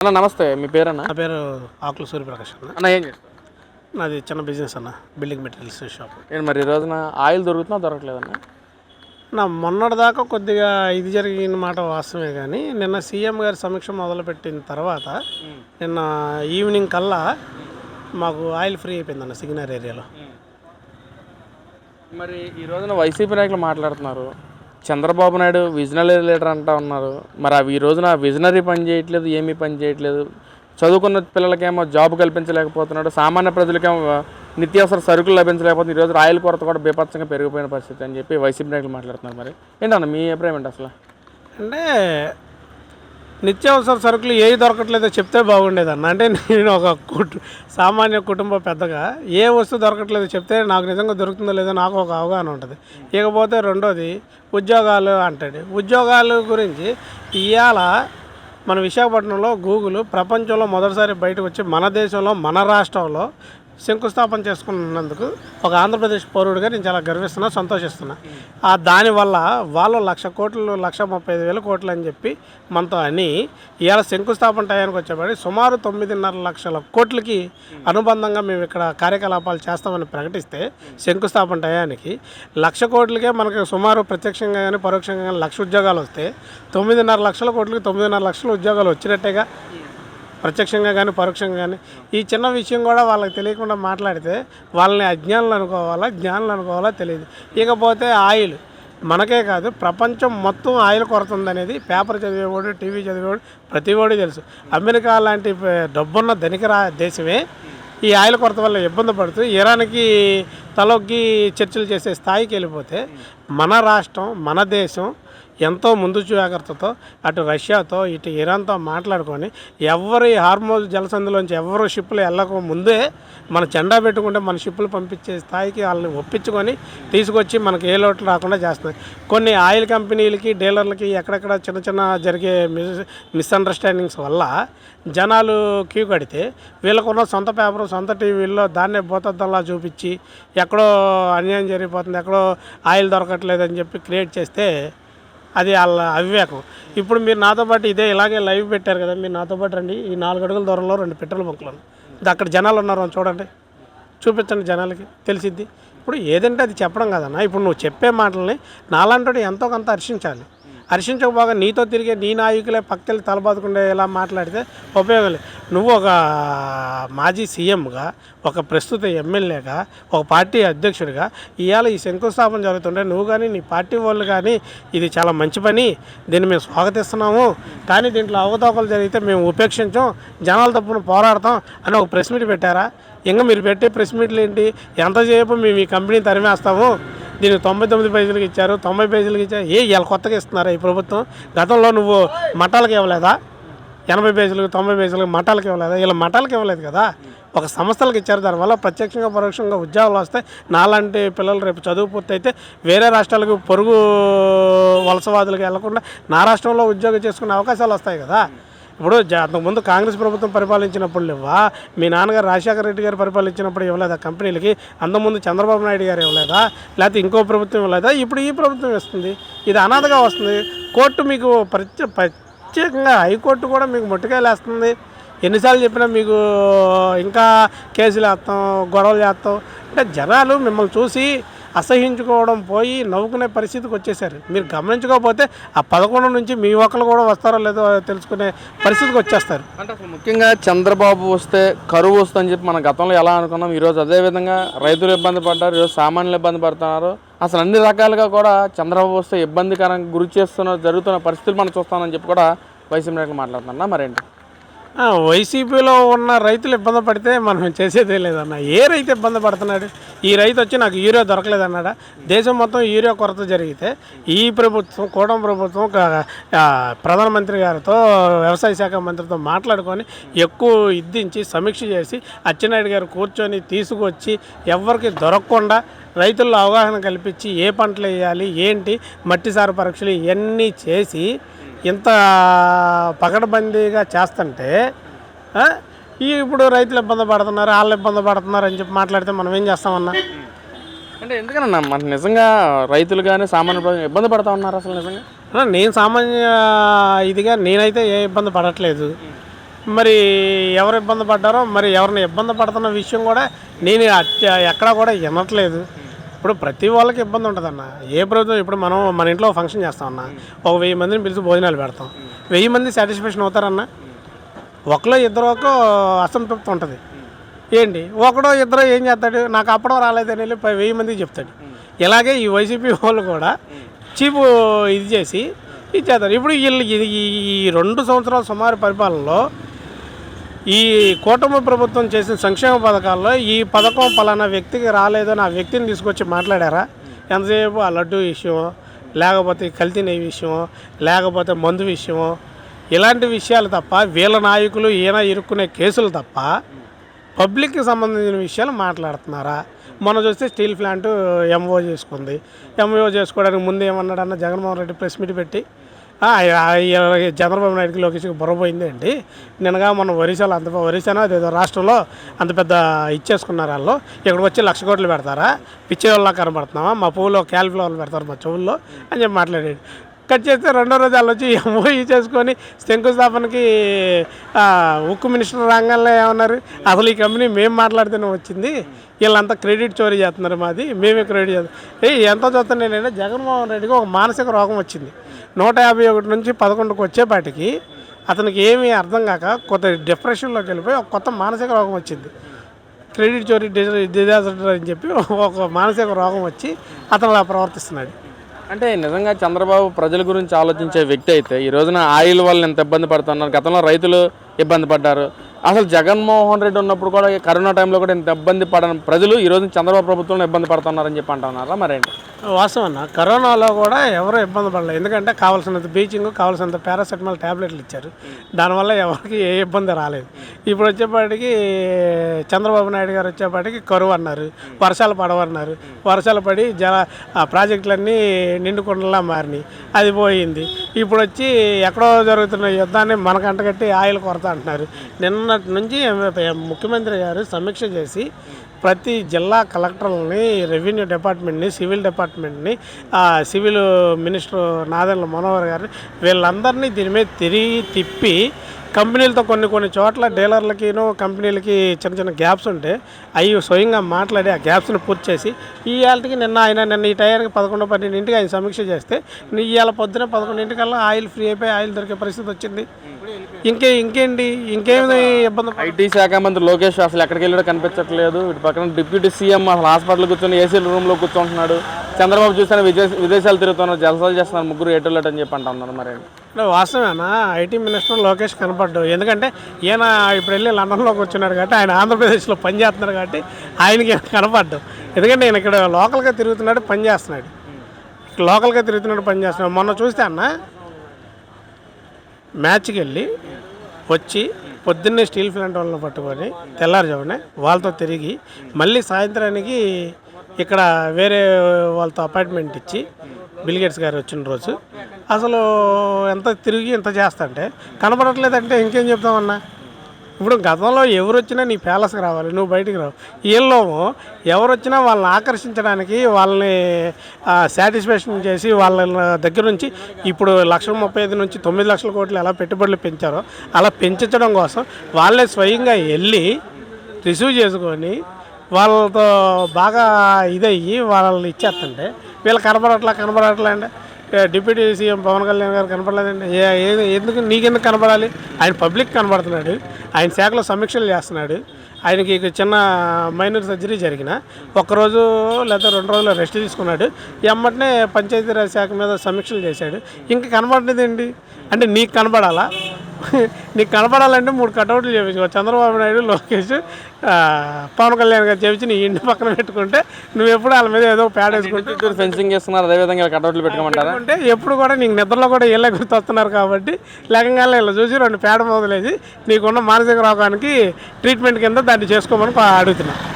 అన్న నమస్తే, మీ పేరన్నా? నా పేరు ఆకుల సూర్యప్రకాష్ అన్న. అన్న ఏం చేస్తారు? నాది చిన్న బిజినెస్ అన్న, బిల్డింగ్ మెటీరియల్స్ షాప్. నేను మరి ఈ రోజున ఆయిల్ దొరుకుతున్నా దొరకలేదన్న? నా మొన్నటిదాకా కొద్దిగా ఇది జరిగిన మాట వాస్తవమే, కానీ నిన్న సీఎం గారి సమీక్ష మొదలుపెట్టిన తర్వాత నిన్న ఈవినింగ్ కల్లా మాకు ఆయిల్ ఫ్రీ అయిపోయిందన్న సిగ్నర్ ఏరియాలో. మరి ఈ రోజున వైసీపీ నాయకులు మాట్లాడుతున్నారు, చంద్రబాబు నాయుడు విజనరీ లీడర్ అంటా ఉన్నారు. మరి అవి ఈ రోజున విజనరీ పని చేయట్లేదు, ఏమీ పని చేయట్లేదు. చదువుకున్న పిల్లలకేమో జాబ్ కల్పించలేకపోతున్నాడు, సామాన్య ప్రజలకేమో నిత్యావసర సరుకులు లభించలేకపోతుంది. ఈరోజు ఆయిల్ కొరత కూడా బీభత్సంగా పెరిగిపోయిన పరిస్థితి అని చెప్పి వైసీపీ నాయకులు మాట్లాడుతున్నారు. మరి ఏంటన్న మీ అభిప్రాయం ఏంటి అసలు? అంటే నిత్యావసర సరుకులు ఏవి దొరకట్లేదో చెప్తే బాగుండేదన్న. అంటే నేను ఒక సామాన్య కుటుంబ పెద్దగా ఏ వస్తువు దొరకట్లేదో చెప్తే నాకు నిజంగా దొరుకుతుందో లేదో నాకు ఒక అవగాహన ఉంటుంది. ఇకపోతే రెండోది ఉద్యోగాలు అంటాడు. ఉద్యోగాల గురించి ఇవాళ మన విశాఖపట్నంలో గూగుల్ ప్రపంచంలో మొదటిసారి బయటకు వచ్చి మన దేశంలో మన రాష్ట్రంలో శంకుస్థాపన చేసుకున్నందుకు ఒక ఆంధ్రప్రదేశ్ పౌరుడిగా నేను చాలా గర్విస్తున్నా, సంతోషిస్తున్నా. దానివల్ల వాళ్ళు 1,00,000 కోట్లు 1,35,000 కోట్లు అని చెప్పి మనతో అని ఇవాళ శంకుస్థాపన టయానికి వచ్చేబడి సుమారు 9.5 లక్షల కోట్లకి అనుబంధంగా మేము ఇక్కడ కార్యకలాపాలు చేస్తామని ప్రకటిస్తే శంకుస్థాపన టయానికి 1,00,000 కోట్లకే మనకు సుమారు ప్రత్యక్షంగా కానీ పరోక్షంగా కానీ 1,00,000 ఉద్యోగాలు వస్తే 9.5 లక్షల కోట్లకి 9.5 లక్షల ఉద్యోగాలు వచ్చినట్టేగా, ప్రత్యక్షంగా కానీ పరోక్షంగా కానీ. ఈ చిన్న విషయం కూడా వాళ్ళకి తెలియకుండా మాట్లాడితే వాళ్ళని అజ్ఞానులు అనుకోవాలా, జ్ఞానులు అనుకోవాలా తెలియదు. ఇకపోతే ఆయిల్ మనకే కాదు ప్రపంచం మొత్తం ఆయిల్ కొరత ఉందనేది పేపర్ చదివేవాడు, టీవీ చదివేవాడు ప్రతి వాడు తెలుసు. అమెరికా లాంటి డబ్బున్న ధనిక దేశమే ఈ ఆయిల్ కొరత వల్ల ఇబ్బంది పడుతూ ఇరాన్కి తలొగ్గి చర్చలు చేసే స్థాయికి వెళ్ళిపోతే మన రాష్ట్రం, మన దేశం ఎంతో ముందు జాగ్రత్తతో అటు రష్యాతో ఇటు ఇరాన్తో మాట్లాడుకొని ఎవరి హార్మోజ్ జలసంధిలోంచి ఎవరు షిప్పులు వెళ్ళక ముందే మన జెండా పెట్టుకుంటే మన షిప్పులు పంపించే స్థాయికి వాళ్ళని ఒప్పించుకొని తీసుకొచ్చి మనకి ఏ లోటు రాకుండా చేస్తున్నాయి. కొన్ని ఆయిల్ కంపెనీలకి, డీలర్లకి ఎక్కడెక్కడ చిన్న చిన్న జరిగే మిస్అండర్స్టాండింగ్స్ వల్ల జనాలు క్యూ కడితే వీళ్ళకున్న సొంత పేపరు, సొంత టీవీల్లో దాన్నే భూతద్దంలా చూపించి ఎక్కడో అన్యాయం జరిగిపోతుంది, ఎక్కడో ఆయిల్ దొరకట్లేదని చెప్పి క్రియేట్ చేస్తే అది వాళ్ళ అవివేకం. ఇప్పుడు మీరు నాతో పాటు ఇలాగే లైవ్ పెట్టారు కదా, మీరు నాతో పాటు రండి. ఈ 4 అడుగుల దూరంలో 2 పెట్రోల్ బంకులు అక్కడ జనాలు ఉన్నారు, చూడండి, చూపించండి, జనాలకి తెలిసిద్ది. ఇప్పుడు ఏదంటే అది చెప్పడం కదన్నా. ఇప్పుడు నువ్వు చెప్పే మాటల్ని నాలాంటి ఎంతో కొంత హర్షించాలి. హర్షించకపోగా నీతో తిరిగే నీ నాయకులే పక్కకెళ్ళి తలబాదుకుంటే ఎలా మాట్లాడితే ఉపయోగం లేదు. నువ్వు ఒక మాజీ సీఎంగా, ఒక ప్రస్తుత ఎమ్మెల్యేగా, ఒక పార్టీ అధ్యక్షుడిగా ఇవాళ ఈ శంకుస్థాపన జరుగుతుంటే నువ్వు కానీ నీ పార్టీ వాళ్ళు కానీ ఇది చాలా మంచి పని, దీన్ని మేము స్వాగతిస్తున్నాము, కానీ దీంట్లో అవకతవకలు జరిగితే మేము ఉపేక్షించాం, జనాల తప్పును పోరాడతాం అని ఒక ప్రెస్ మీట్ పెట్టారా? ఇంకా మీరు పెట్టే ప్రెస్ మీట్లు ఏంటి? ఎంతసేపు మేము ఈ కంపెనీని తరిమేస్తాము, దీనికి 99 పైసలకి ఇచ్చారు, 90 పైసలకి ఇచ్చారు, ఇవాళ కొత్తగా ఇస్తున్నారా ఈ ప్రభుత్వం? గతంలో నువ్వు మఠాలకు ఇవ్వలేదా? 80 పైసలకు 90 పైసలకు మఠాలకు ఇవ్వలేదా? ఇలా మఠాలకు ఇవ్వలేదు కదా, ఒక సంస్థలకు ఇచ్చారు. దానివల్ల ప్రత్యక్షంగా పరోక్షంగా ఉద్యోగాలు వస్తాయి. నాలాంటి పిల్లలు రేపు చదువు పూర్తి అయితే వేరే రాష్ట్రాలకు, పొరుగు వలసవాదులకు వెళ్లకుండా నా రాష్ట్రంలో ఉద్యోగం చేసుకునే అవకాశాలు వస్తాయి కదా. ఇప్పుడు అంతకుముందు కాంగ్రెస్ ప్రభుత్వం పరిపాలించినప్పుడు లేవా? మీ నాన్నగారు రాజశేఖర రెడ్డి గారు పరిపాలించినప్పుడు ఇవ్వలేదా కంపెనీలకి? అంతకుముందు చంద్రబాబు నాయుడు గారు ఇవ్వలేదా? లేకపోతే ఇంకో ప్రభుత్వం ఇవ్వలేదా? ఇప్పుడు ఈ ప్రభుత్వం ఇస్తుంది. ఇది అనాథగా వస్తుంది. కోర్టు మీకు ప్రత్యేకంగా హైకోర్టు కూడా మీకు మొట్టికాయలు వేస్తుంది. ఎన్నిసార్లు చెప్పినా మీకు ఇంకా కేసులు వేస్తాం, గొడవలు చేస్తాం. అంటే జనాలు మిమ్మల్ని చూసి అసహించుకోవడం పోయి నవ్వుకునే పరిస్థితికి వచ్చేసారు. మీరు గమనించుకోకపోతే ఆ 11 నుంచి మీ ఒక్కరు కూడా వస్తారో లేదో తెలుసుకునే పరిస్థితికి వచ్చేస్తారు. అంటే అసలు ముఖ్యంగా చంద్రబాబు వస్తే కరువు వస్తుందని చెప్పి మనం గతంలో ఎలా అనుకున్నాం, ఈరోజు అదేవిధంగా రైతులు ఇబ్బంది పడ్డారు, ఈరోజు సామాన్యులు ఇబ్బంది పడుతున్నారు. అసలు అన్ని రకాలుగా కూడా చంద్రబాబు వస్తే ఇబ్బందికరంగా గురి జరుగుతున్న పరిస్థితులు మనం చూస్తామని చెప్పి కూడా వైసీపీ నాయకులు మాట్లాడుతున్నా. మరేంటి వైసీపీలో ఉన్న రైతులు ఇబ్బంది పడితే మనం చేసేదే లేదన్న. ఏ రైతు ఇబ్బంది పడుతున్నాడు? ఈ రైతు వచ్చి నాకు యూరియా దొరకలేదన్నాడా? దేశం మొత్తం యూరియా కొరత జరిగితే ఈ ప్రభుత్వం, కూటమి ప్రభుత్వం ప్రధానమంత్రి గారితో, వ్యవసాయ శాఖ మంత్రితో మాట్లాడుకొని ఎక్కువ ఇద్దించి సమీక్ష చేసి అచ్చెన్నాయుడు గారు కూర్చొని తీసుకొచ్చి ఎవరికి దొరకకుండా రైతుల్లో అవగాహన కల్పించి ఏ పంటలు వేయాలి, ఏంటి, మట్టి సార పరీక్షలు ఇవన్నీ చేసి ఇంత పకడ్బందీగా చేస్తుంటే ఇప్పుడు రైతులు ఇబ్బంది పడుతున్నారు, వాళ్ళు ఇబ్బంది పడుతున్నారు అని చెప్పి మాట్లాడితే మనం ఏం చేస్తామన్నా? అంటే ఎందుకన్నా మన నిజంగా రైతులు కానీ సామాన్య ప్రజలు ఇబ్బంది పడుతూ ఉన్నారు అసలు నిజంగా? నేను సామాన్య ఇదిగా నేనైతే ఏ ఇబ్బంది పడట్లేదు. మరి ఎవరు ఇబ్బంది పడ్డారో, మరి ఎవరిని ఇబ్బంది పడుతున్న విషయం కూడా నేను ఎక్కడా కూడా వినట్లేదు. ఇప్పుడు ప్రతి వాళ్ళకి ఇబ్బంది ఉంటుందన్న. ఏ ప్రభుత్వం ఇప్పుడు మనం మన ఇంట్లో ఫంక్షన్ చేస్తామన్నా, ఒక 1000 మందిని పిలిచి భోజనాలు పెడతాం. 1000 మంది సాటిస్ఫాక్షన్ అవుతారన్నా? ఒకలో ఇద్దరు అసంతృప్తి ఉంటుంది. ఏంటి ఒకడో ఇద్దరు ఏం చేస్తాడు, నాకు అప్పడం రాలేదని వెళ్ళి 1000 మందికి చెప్తాడు. ఇలాగే ఈ వైసీపీ వాళ్ళు కూడా చీపు ఇది చేసి ఇచ్చేస్తారు. ఇప్పుడు వీళ్ళు ఈ 2 సంవత్సరాల సుమారు పరిపాలనలో ఈ కూటమి ప్రభుత్వం చేసిన సంక్షేమ పథకాల్లో ఈ పథకం పలానా వ్యక్తికి రాలేదని ఆ వ్యక్తిని తీసుకొచ్చి మాట్లాడారా? ఎంతసేపు ఆ లడ్డు విషయమో, లేకపోతే కల్తీ నెయ్యి విషయమో, లేకపోతే మందు విషయమో, ఇలాంటి విషయాలు తప్ప, వీళ్ళ నాయకులు ఈయన ఇరుక్కునే కేసులు తప్ప పబ్లిక్కి సంబంధించిన విషయాలు మాట్లాడుతున్నారా? మొన్న చూస్తే స్టీల్ ప్లాంట్ ఎంఓ చేసుకుంది. ఎంఓ చేసుకోవడానికి ముందు ఏమన్నాడన్న జగన్మోహన్ రెడ్డి ప్రెస్ మీట్ పెట్టి చంద్రబాబు నాయుడుకి లోకేష్కి బుర్రపోయింది అండి. నిన్నగా మన ఒరిస్సాలో ఒరిస్సానో అదేదో రాష్ట్రంలో అంత పెద్ద ఇచ్చేసుకున్నారు వాళ్ళు. ఇక్కడికి వచ్చి 1,00,000 కోట్లు పెడతారా? పిచ్చేవాళ్ళ కనబడుతున్నావా? మా పువ్వులో క్యాలిఫ్లవర్లు పెడతారు మా చెవుల్లో అని చెప్పి మాట్లాడాడు. కట్ చేస్తే రెండో రోజు వాళ్ళు వచ్చి ఎంఓఈ చేసుకొని శంకుస్థాపనకి ఉక్కు మినిస్టర్ రాగానే ఏమన్నారు, అసలు ఈ కంపెనీ మేము మాట్లాడితేనే వచ్చింది, వీళ్ళంతా క్రెడిట్ చోరీ చేస్తున్నారు, మాది మేమే క్రెడిట్ చేస్తాం. ఎంత చూస్తాను నేనంటే జగన్మోహన్ రెడ్డికి ఒక మానసిక రోగం వచ్చింది. 151 నుంచి 11కి వచ్చేపాటికి అతనికి ఏమీ అర్థం కాక కొత్త డిప్రెషన్లోకి వెళ్ళిపోయి ఒక కొత్త మానసిక రోగం వచ్చింది. క్రెడిట్ చోరీ డిజాస్టర్ అని చెప్పి ఒక మానసిక రోగం వచ్చి అతను అలా ప్రవర్తిస్తున్నాడు. అంటే నిజంగా చంద్రబాబు ప్రజల గురించి ఆలోచించే వ్యక్తి అయితే ఈ రోజున ఆయిల్ వల్ల ఎంత ఇబ్బంది పడుతున్నారు, గతంలో రైతులు ఇబ్బంది పడ్డారు, అసలు జగన్మోహన్ రెడ్డి ఉన్నప్పుడు కూడా కరోనా టైంలో కూడా ఇంత ఇబ్బంది పడని ప్రజలు ఈ రోజు చంద్రబాబు ప్రభుత్వంలో ఇబ్బంది పడుతున్నారని చెప్పి అంటున్నారా? మరేంటి వాస్తవం అన్న, కరోనాలో కూడా ఎవరు ఇబ్బంది పడలేదు. ఎందుకంటే కావాల్సినంత బీచింగ్, కావాల్సినంత పారాసెటమాల్ ట్యాబ్లెట్లు ఇచ్చారు. దానివల్ల ఎవరికి ఏ ఇబ్బంది రాలేదు. ఇప్పుడు వచ్చేపాటికి చంద్రబాబు నాయుడు గారు వచ్చేపాటికి కరువు అన్నారు, వర్షాలు పడవన్నారు. వర్షాలు పడి ప్రాజెక్టులన్నీ నిండుకుండలా మారినాయి, అది పోయింది. ఇప్పుడు వచ్చి ఎక్కడో జరుగుతున్న యుద్ధాన్ని మనకంటగట్టి ఆయిల్ కొరత అంటున్నారు. నిన్నటి నుంచి ముఖ్యమంత్రి గారు సమీక్ష చేసి ప్రతి జిల్లా కలెక్టర్లని, రెవెన్యూ డిపార్ట్మెంట్ని, సివిల్ డిపార్ట్మెంట్ని, సివిల్ మినిస్టర్ నాదెండ్ల మనోహర్ గారిని వీళ్ళందరినీ దీని మీద తిప్పి కంపెనీలతో కొన్ని చోట్ల డీలర్లకిను కంపెనీలకి చిన్న గ్యాప్స్ ఉంటే అవి స్వయంగా మాట్లాడి ఆ గ్యాప్స్ని పూర్తి చేసి ఇవాళకి నిన్న ఈ టైంకి 11-12 ఆయన సమీక్ష చేస్తే ఇవాళ పొద్దున 11 ఆయిల్ ఫ్రీ అయిపోయి ఆయిల్ దొరికే పరిస్థితి వచ్చింది. ఇంకేంటి ఇంకేమి ఇబ్బంది? ఐటీ శాఖ మంత్రి లోకేష్ అసలు ఎక్కడికి వెళ్ళాడో కనిపించట్లేదు. ఇటు పక్కన డిప్యూటీ సీఎం అసలు హాస్పిటల్ కూర్చొని ఏసీ రూమ్లో కూర్చుంటున్నాడు. చంద్రబాబు చూస్తే విదేశాలు తిరుగుతున్నారు, జలసాలు చేస్తున్నారు, ముగ్గురు ఎటులట్ అని చెప్పి అంటున్నారు. మరి వాస్తవేనా? ఐటీ మినిస్టర్ లోకేష్ కనపడ్డాడు. ఎందుకంటే ఈయన ఇప్పుడు వెళ్ళి లండన్లో కూర్చున్నాడు కాబట్టి, ఆయన ఆంధ్రప్రదేశ్లో పనిచేస్తున్నారు కాబట్టి ఆయనకి కనపడ్డాడు. ఎందుకంటే ఈయన ఇక్కడ లోకల్గా తిరుగుతున్నాడు, పనిచేస్తున్నాడు. మొన్న చూస్తే అన్న మ్యాచ్కి వెళ్ళి వచ్చి పొద్దున్నే స్టీల్ ప్లాంట్ వాళ్ళని పట్టుకొని తెల్లారుజామునే వాళ్ళతో తిరిగి మళ్ళీ సాయంత్రానికి ఇక్కడ వేరే వాళ్ళతో అపాయింట్మెంట్ ఇచ్చి బిల్గేట్స్ గారు వచ్చిన రోజు అసలు ఎంత తిరిగి ఎంత చేస్తంటే కనపడట్లేదంటే ఇంకేం చెప్తామన్నా? ఇప్పుడు గతంలో ఎవరు వచ్చినా నీ ప్యాలెస్కి రావాలి, నువ్వు బయటికి రావు. వీళ్ళేమో ఎవరు వచ్చినా వాళ్ళని ఆకర్షించడానికి, వాళ్ళని సాటిస్ఫాక్షన్ చేసి వాళ్ళ దగ్గర నుంచి ఇప్పుడు 1,35,000 నుంచి 9,00,000 కోట్లు ఎలా పెట్టుబడులు పెంచారో అలా పెంచడం కోసం వాళ్ళే స్వయంగా వెళ్ళి రిసీవ్ చేసుకొని వాళ్ళతో బాగా ఇదయ్యి వాళ్ళని ఇచ్చేస్తుంటే వీళ్ళు కనపడట్లా అంటే డిప్యూటీ సీఎం పవన్ కళ్యాణ్ గారు కనపడలేదండి. ఎందుకు నీకెందుకు కనపడాలి? ఆయన పబ్లిక్ కనపడుతున్నాడు, ఆయన శాఖలో సమీక్షలు చేస్తున్నాడు. ఆయనకి చిన్న మైనర్ సర్జరీ జరిగిన ఒక్కరోజు లేదా 2 రోజులు రెస్ట్ తీసుకున్నాడు. ఎమ్మటనే పంచాయతీరాజ్ శాఖ మీద సమీక్షలు చేశాడు. ఇంకా కనపడలేదండి అంటే నీకు కనపడాలా? నీకు కనపడాలంటే 3 కటౌట్లు చేయించుకో. చంద్రబాబు నాయుడు, లోకేష్, పవన్ కళ్యాణ్ గారు చేయించి నీ ఇంటి పక్కన పెట్టుకుంటే నువ్వు ఎప్పుడు వాళ్ళ మీద ఏదో ప్యాడ్ వేసుకుంటే ఫెన్సింగ్ చేస్తున్నారు, అదేవిధంగా కటౌట్లు పెట్టుకోమంటారా? అంటే ఎప్పుడు కూడా నీకు నిద్రలో కూడా వీళ్ళే గుర్తొస్తున్నారు కాబట్టి లేకంగానే ఇలా చూసి 2 ప్యాడ్ మొదలేసి నీకున్న మానసిక రోగానికి ట్రీట్మెంట్ కింద దాన్ని చేసుకోమని అడుగుతున్నా.